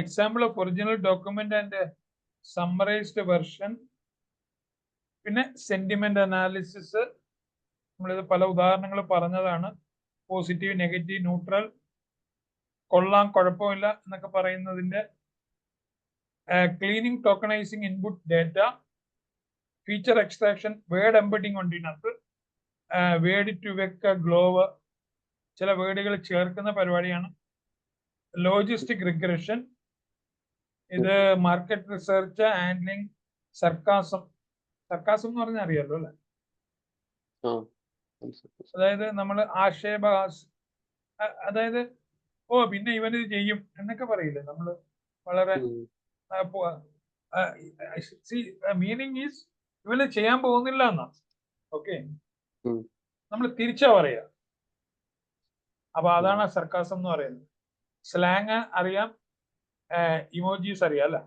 example of original document and summarized version. പിന്നെ sentiment analysis, നമ്മളിത് പല ഉദാഹരണങ്ങൾ പറഞ്ഞതാണ്. പോസിറ്റീവ്, നെഗറ്റീവ്, ന്യൂട്രൽ, കൊള്ളാം, കുഴപ്പമില്ല എന്നൊക്കെ പറയുന്നതിന്റെ. Cleaning, tokenising input data, feature extraction, word embedding ഉണ്ട് ഇതിനകത്ത്. വേർഡ് ടു വെക്ക, ഗ്ലോവ്, ചില വേർഡുകൾ ചേർക്കുന്ന പരിപാടിയാണ്. ലോജിസ്റ്റിക് റിഗ്രഷൻ, ഇത് market research, handling, sarcasm. Sarcasm എന്ന് പറഞ്ഞാൽ അറിയാലോ അല്ലെ? അതായത് നമ്മൾ അതായത് പിന്നെ ഇവനിത് ചെയ്യും എന്നൊക്കെ പറയില്ലേ നമ്മള്. വളരെ മീനിങ് ഈസ് ഇവന് ചെയ്യാൻ പോകുന്നില്ല എന്നാ. ഓക്കെ, നമ്മൾ തിരിച്ചാ പറയാ. അപ്പൊ അതാണ് സർക്കാസം എന്ന് പറയുന്നത്. സ്ലാങ് അറിയാം, ഇമോജീസ് അറിയാം അല്ലെ?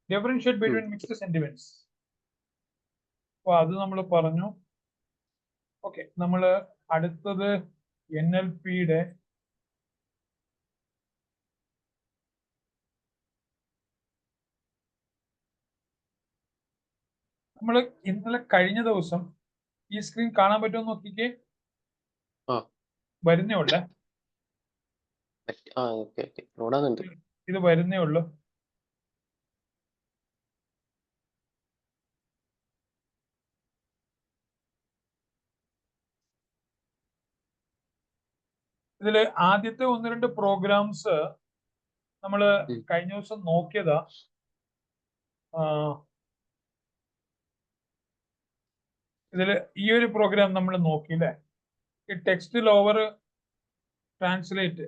Differentiate between mixed sentiments. അപ്പൊ അത് നമ്മൾ പറഞ്ഞു. ഓക്കെ, നമ്മള് അടുത്തത് NLPയുടെ നമ്മള് ഇന്നലെ കഴിഞ്ഞ ദിവസം ഈ സ്ക്രീൻ കാണാൻ പറ്റുമോ നോക്കിക്കേ. വരുന്നേ ഉള്ളേ, ഇത് വരുന്നേ ഉള്ളു. ഇതില് ആദ്യത്തെ 1-2 പ്രോഗ്രാംസ് നമ്മള് കഴിഞ്ഞ ദിവസം നോക്കിയതാ. ഇതില് ഈ ഒരു പ്രോഗ്രാം നമ്മൾ നോക്കിയില്ലേ, ഈ ടെക്സ്റ്റ് ലോവർ ട്രാൻസ്ലേറ്റ്.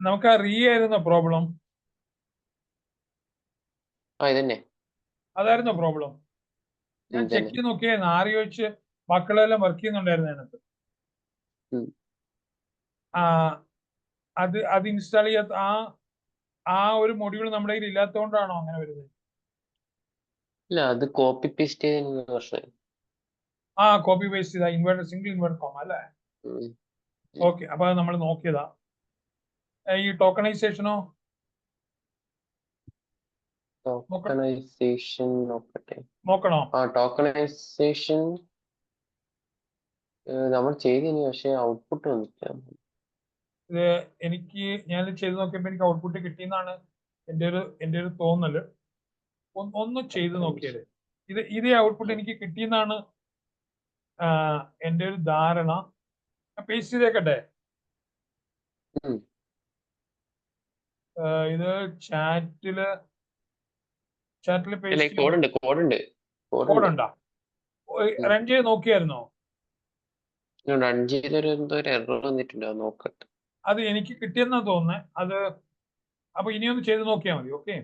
നമുക്ക് ആ ആയിരുന്ന പ്രോബ്ലം, അതായിരുന്നു പ്രോബ്ലം. ഞാൻ ചെക്ക് ചെയ്ത് നോക്കിയായിരുന്നു, ചോദിച്ച് മക്കളെല്ലാം വർക്ക് ചെയ്യുന്നുണ്ടായിരുന്നു അതിനകത്ത്. അത് ഇൻസ്റ്റാൾ ചെയ്യാത്ത ആ ഒരു മൊഡ്യൂൾ നമ്മുടെ കയ്യിൽ ഇല്ലാത്തതുകൊണ്ടാണോ അങ്ങനെ വരുന്നത്? ഇല്ല, അത് കോപ്പി പേസ്റ്റ് ചെയ്ത കോപ്പി പേസ്റ്റ് ചെയ്താ ഇൻവേർട്ടർ, സിംഗിൾ ഇൻവേർട്ടർ കോമ അല്ലേ? ഓക്കെ, അപ്പൊ അത് നമ്മൾ നോക്കിയതാ. ഈ ടോക്കണൈസേഷനോ നോക്കണോ? ടോക്കണൈസേഷൻ നമ്മൾ ചെയ്തിനി, പക്ഷെ ഔട്ട്പുട്ട് വന്നിട്ടില്ല. ഇത് ഞാൻ ചെയ്ത് നോക്കിയപ്പോ എനിക്ക് ഔട്ട്പുട്ട് കിട്ടിയെന്നാണ് എന്റെ ഒരു തോന്നല്. ഒന്ന് ചെയ്ത് നോക്കിയത്, ഇതേ ഔട്ട്പുട്ട് എനിക്ക് കിട്ടിയെന്നാണ് എന്റെ ഒരു ധാരണ. പേസ്റ്റ് ചെയ്തേക്കട്ടെ. ഇത് ചാറ്റില് കോഡുണ്ടോ? റൺ ചെയ്ത് നോക്കിയായിരുന്നോ? അത് എനിക്ക് കിട്ടിയെന്നാ തോന്നുന്നേ. അത് അപ്പൊ ഇനിയൊന്ന് ചെയ്ത് നോക്കിയാൽ മതി. ഓക്കെ,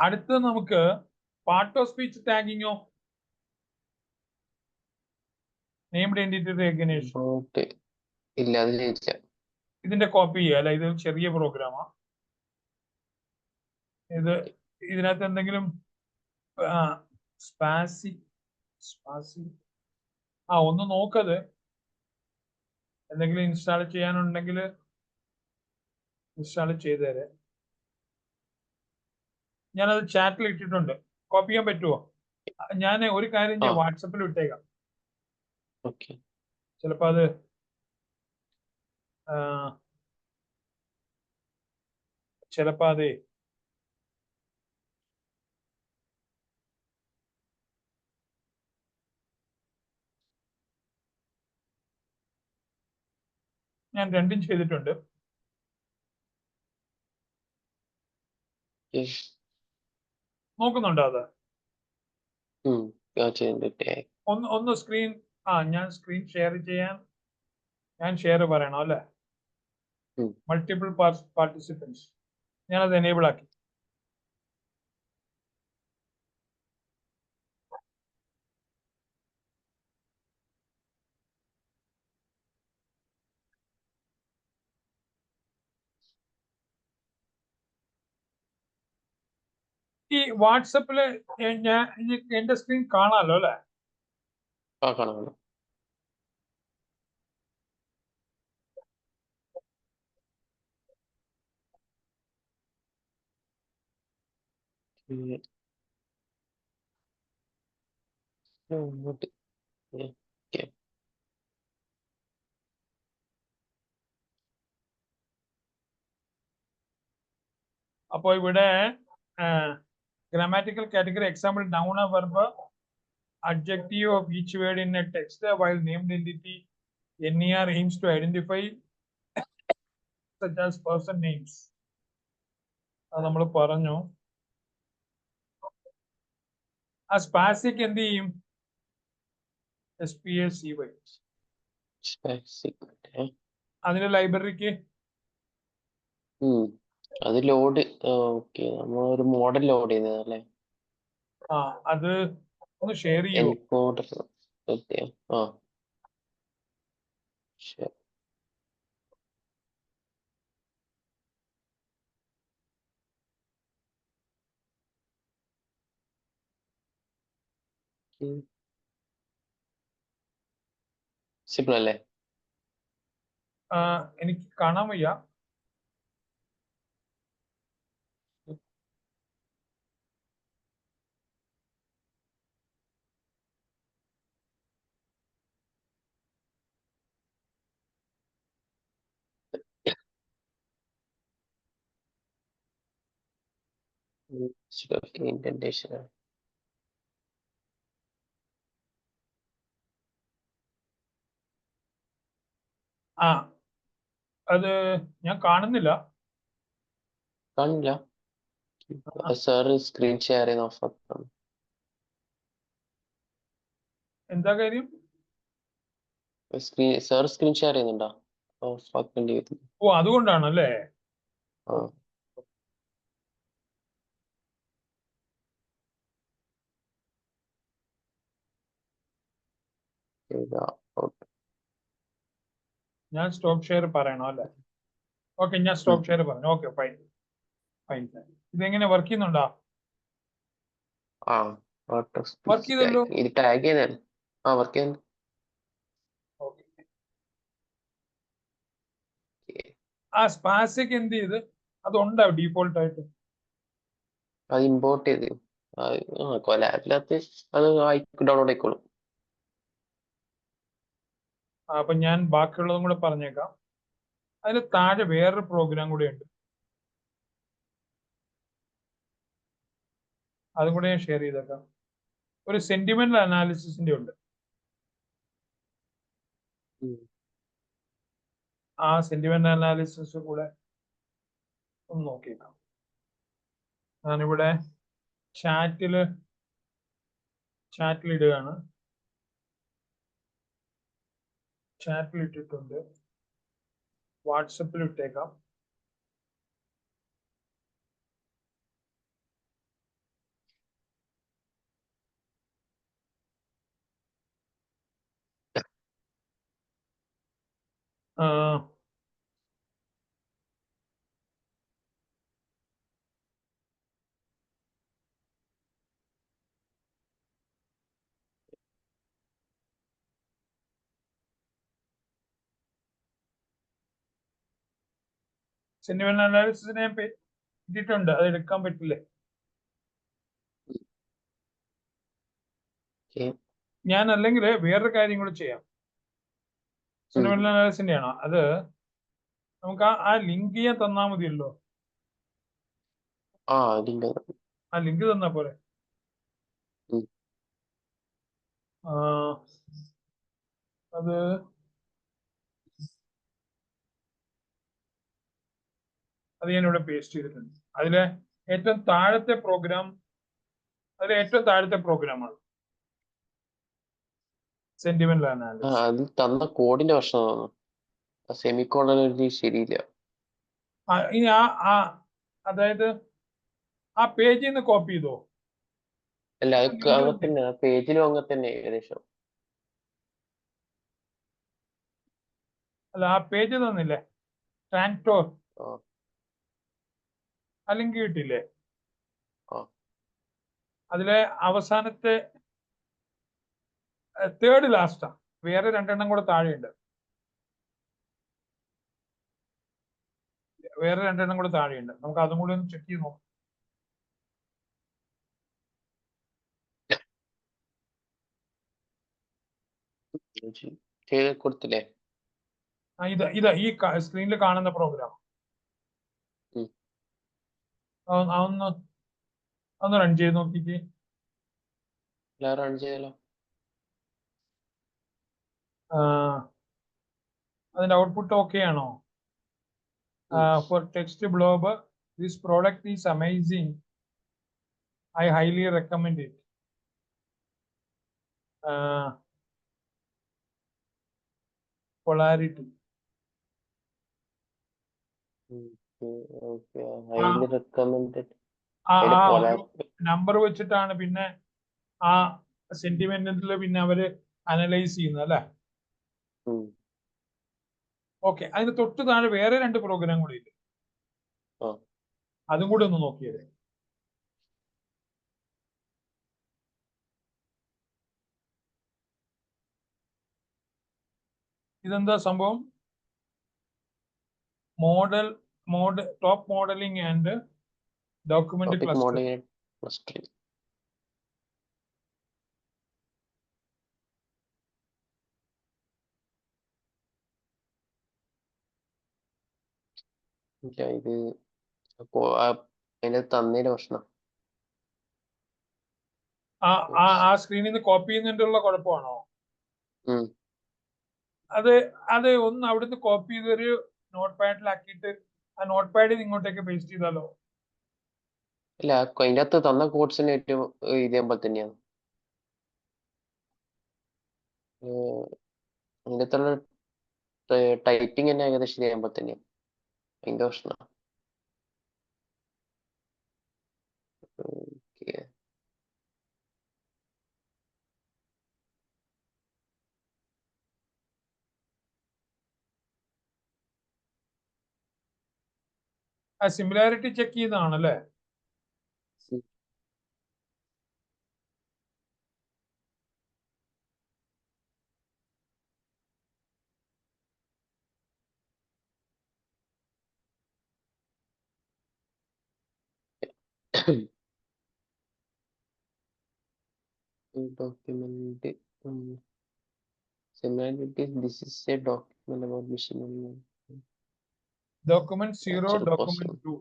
അടുത്ത് നമുക്ക് പാർട്ട് ഓഫ് സ്പീച്ച് ടാഗിങ്ങോ, നെയിംഡ് എൻറ്റിറ്റി റെക്കഗ്നിഷൻ. ഇതിന്റെ കോപ്പി ചെയ്യുക അല്ലെ? ഇത് ചെറിയ പ്രോഗ്രാമാ. ഇതിനകത്ത് എന്തെങ്കിലും ഒന്ന് നോക്കത്. എന്തെങ്കിലും ഇൻസ്റ്റാൾ ചെയ്യാനുണ്ടെങ്കിൽ ഇൻസ്റ്റാൾ ചെയ്തു തരാം. ഞാനത് ചാറ്റിൽ ഇട്ടിട്ടുണ്ട്. കോപ്പി ചെയ്യാൻ പറ്റുമോ? ഞാൻ ഒരു കാര്യം ഞാൻ വാട്സപ്പിൽ വിട്ടേക്കാം. ചിലപ്പോ അത് ഞാൻ രണ്ടും ചെയ്തിട്ടുണ്ട്. നോക്കുന്നുണ്ടോ അത്? ഒന്ന് സ്ക്രീൻ ഞാൻ സ്ക്രീൻ ഷെയർ ചെയ്യാൻ ഞാൻ ഷെയർ പറയണോ അല്ലെ? മൾട്ടിപ്പിൾ പാർട്ടിസിപ്പൻസ് ഞാനത് എനേബിൾ ആക്കി. ഈ വാട്സപ്പില് എന്റെ സ്ക്രീൻ കാണാമല്ലോ അല്ലെ? Okay. ഇങ്ങോട്ട്. Okay. അപ്പോൾ ഇവിടെ grammatical category example noun or verb, adjective of each word in a text, while named entity NER aims to identify such as person names. അത് നമ്മൾ പറഞ്ഞു. ആ സ്പാസിക് എന്ത് ചെയ്യും? SPACY. Specific. അതിന്റെ ലൈബ്രറിക്ക് അത് ലോഡ്. ഓക്കെ, നമ്മൾ ഒരു മോഡൽ ലോഡ് ചെയ്യുന്നതല്ലേ? അത് ഒന്ന് ഷെയർ ചെയ്യൂ. എൻകോഡർ. ഓക്കെ. ആ ശരി. സിമ്പിൾ അല്ലേ? എനിക്ക് കാണാൻ വയ്യ. ഇൻഡന്റേഷൻ. അത് ഞാൻ കാണുന്നില്ല. കാണില്ല. സാർ സ്ക്രീൻ ഷെയർ ചെയ്യുന്ന ഓഫാക്കണം. എന്താ കാര്യം? സാർ സ്ക്രീൻ ഷെയർ ചെയ്യുന്നുണ്ടോ? ഓഫാക്കേണ്ടി വരും. അതുകൊണ്ടാണല്ലേ. ആ ഞാൻ സ്റ്റോപ്പ് ഷെയർ പറയണോ അല്ലേ? ഓക്കെ, ഞാൻ സ്റ്റോപ്പ് ഷെയർ പറഞ്ഞു. Okay, fine fine. ഇതെങ്ങനെ വർക്ക് ചെയ്യുന്നുണ്ടോ? വർക്ക് ചെയ്തല്ലോ. ഇത് ടാഗ് ചെയ്യുന്നതാണ്. വർക്ക് ചെയ്യുന്നു. ആ സ്പാസിക് എന്ത് ചെയ്ത് അതുണ്ടോ ഡീഫോൾട്ട് ആയിട്ട്? അത് ഇമ്പോർട്ട് ചെയ്ത് കൊലാബിനകത്ത് അത് ഡൗൺലോഡ് ആയിക്കോളും. അപ്പൊ ഞാൻ ബാക്കിയുള്ളതും കൂടെ പറഞ്ഞേക്കാം. അതിന് താഴെ വേറൊരു പ്രോഗ്രാം കൂടെ ഉണ്ട്. അതും കൂടെ ഞാൻ ഷെയർ ചെയ്തേക്കാം. ഒരു സെന്റിമെന്റൽ അനാലിസിസിന്റെ ഉണ്ട്. ആ സെന്റിമെന്റൽ അനാലിസിസ് കൂടെ ഒന്ന് നോക്കിയേക്കാം. ഞാനിവിടെ ചാറ്റിൽ ഇടുകയാണ്. ചാറ്റിൽ ഇട്ടിട്ടുണ്ട്. വാട്സപ്പിൽ ഇട്ടേക്കാം. സെന്റിമെന്റൽ അനാലിസിസിനെ ഞാൻ ഇട്ടിട്ടുണ്ട്. അത് എടുക്കാൻ പറ്റില്ലേ? ഞാൻ അല്ലെങ്കിൽ വേറൊരു കാര്യം കൂടെ ചെയ്യാം. സെന്റിമെന്റൽ അനാലിസിന്റെ ആണോ അത്? നമുക്ക് ആ ലിങ്ക് ചെയ്യാൻ തന്നാ മതിയല്ലോ. ആ ലിങ്ക് തന്നാ പോരെ? അത് ഞാനിവിടെ പേസ്റ്റ് ചെയ്തിട്ടുണ്ട്. അതിലെ ഏറ്റവും താഴത്തെ പ്രോഗ്രാമാണ് സെന്റിമെന്റൽ അനാലിസിസ്. അത് തന്ന കോഡിന്റെ പ്രശ്നമാണ്. സെമിക്കോളൻ ശരിയില്ല. ഇനി അതായത് ആ പേജിൽ നിന്ന് കോപ്പി ചെയ്തോ? അല്ല, അത് അങ്ങനെ തന്നെ പേജിലും അങ്ങനെ തന്നെ ഏകദേശം. അല്ല, ആ പേജ് തന്നില്ലേ? ട്രാൻറ്റോർ ആ ലിങ്ക് കിട്ടില്ലേ? അതിലെ അവസാനത്തെ തേർഡ് ലാസ്റ്റാ. വേറെ 2 കൂടെ താഴെയുണ്ട്. നമുക്ക് അതും കൂടി ഒന്ന് ചെക്ക് ചെയ്ത് നോക്കാം. ചെയ്ത് കൊടുത്തില്ലേ? ഇതാ ഈ സ്ക്രീനിൽ കാണുന്ന പ്രോഗ്രാം. ഉം. ഒന്ന് റൺ ചെയ്ത് നോക്കിക്കേ. എല്ലാം റൺ ചെയ്തല്ലോ. അതിന്റെ ഔട്ട്പുട്ട് ഓക്കെ ആണോ? For text blob, this product is amazing. I highly recommend it. Polarity. Okay. Highly recommended. Number വെച്ചിട്ടാണ് പിന്നെ ആ സെന്റിമെന്റിൽ പിന്നെ അവര് അനലൈസ് ചെയ്യുന്നത് അല്ലെ? ഓക്കെ. അതിന് തൊട്ട് താഴെ വേറെ 2 പ്രോഗ്രാം കൂടി ഇല്ല, അതും കൂടി ഒന്ന് നോക്കിയത്. ഇതെന്താ സംഭവം? Top modelling and document clustering. ഇത് അപ്പോ അതിന്റെ തന്നതിന്റെ പ്രശ്നം. ആ സ്ക്രീനിൽ നിന്ന് കോപ്പി ചെയ്യുന്നതിനുള്ള കുഴപ്പമാണോ? അത് ഒന്ന് അവിടുന്ന് കോപ്പി ചെയ്തൊരു നോട്ട് പാഡിലാക്കിയിട്ട് ആ നോട്ട് പാഡിൽ ഇങ്ങോട്ടേക്ക് പേസ്റ്റ് ചെയ്താലോ? ഇല്ല, അതിന്റെ അകത്ത് തന്ന കോഡ്സിന് ഏറ്റവും ഇതേപോലെ തന്നെയാണ്. അതിന്റെ അകത്തുള്ള ടൈപ്പിംഗ് തന്നെ ഏകദേശം ഇതേപോലെ തന്നെയാണ്. അതിന്റെ പ്രശ്നം. ആ സിമിലാരിറ്റി ചെക്ക് ചെയ്താണല്ലേ? Document similarities. This is a document about machine learning. Document 0, document 2.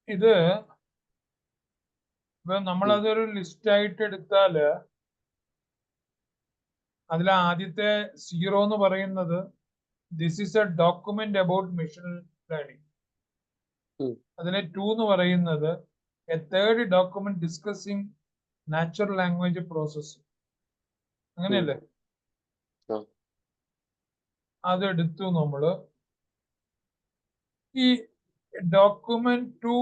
ഇത് നമ്മളതൊരു ലിസ്റ്റ് ആയിട്ട് എടുത്താല് അതിൽ ആദ്യത്തെ 0 എന്ന് പറയുന്നത് this is A document about machine learning. അതിലെ 2 എന്ന് പറയുന്നത് A third document discussing natural language processing. അങ്ങനെയല്ലേ? അതെടുത്തു നമ്മള്. ഈ ഡോക്യുമെന്റ് 2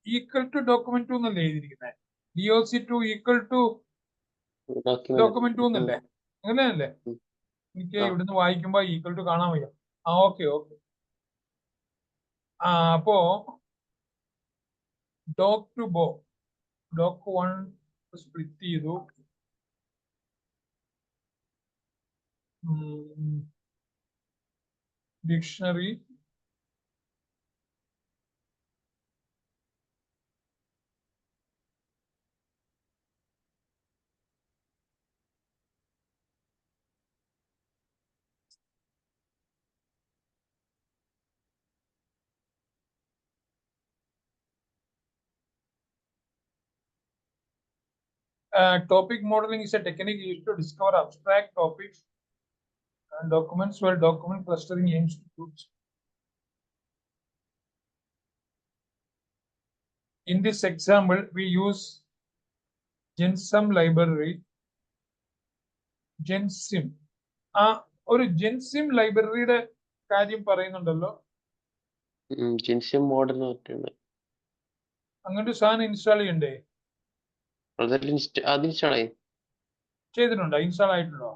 ഈക്വൽ ടു ഡോക്യുമെന്റ് 2 എന്നല്ലേ എഴുതിയിരിക്കുന്നത്? DOC2 ഈക്വൽ ടു ഡോക്യുമെന്റ് 2 എന്നല്ലേ? അങ്ങനെയല്ലേ? എനിക്ക് ഇവിടുന്ന് വായിക്കുമ്പോ ഈക്വൽ ടു കാണാൻ വയ്യ. ഓക്കെ. അപ്പോ ഡോക് ടു ബോ, ഡോക് 1 സ്പ്ലിറ്റ് ചെയ്തു. Dictionary topic modeling is a technique used to discover abstract topics and documents where document clustering aims to do. In this example, we use GenSim library. GenSim. ഒരു GenSim ലൈബ്രറിയുടെ കാര്യം പറയുന്നുണ്ടല്ലോ. GenSim model അങ്ങനൊരു സാധനം install ചെയ്യണ്ടേ? ചെയ്തിട്ടുണ്ടോ? Install ആയിട്ടുണ്ടോ?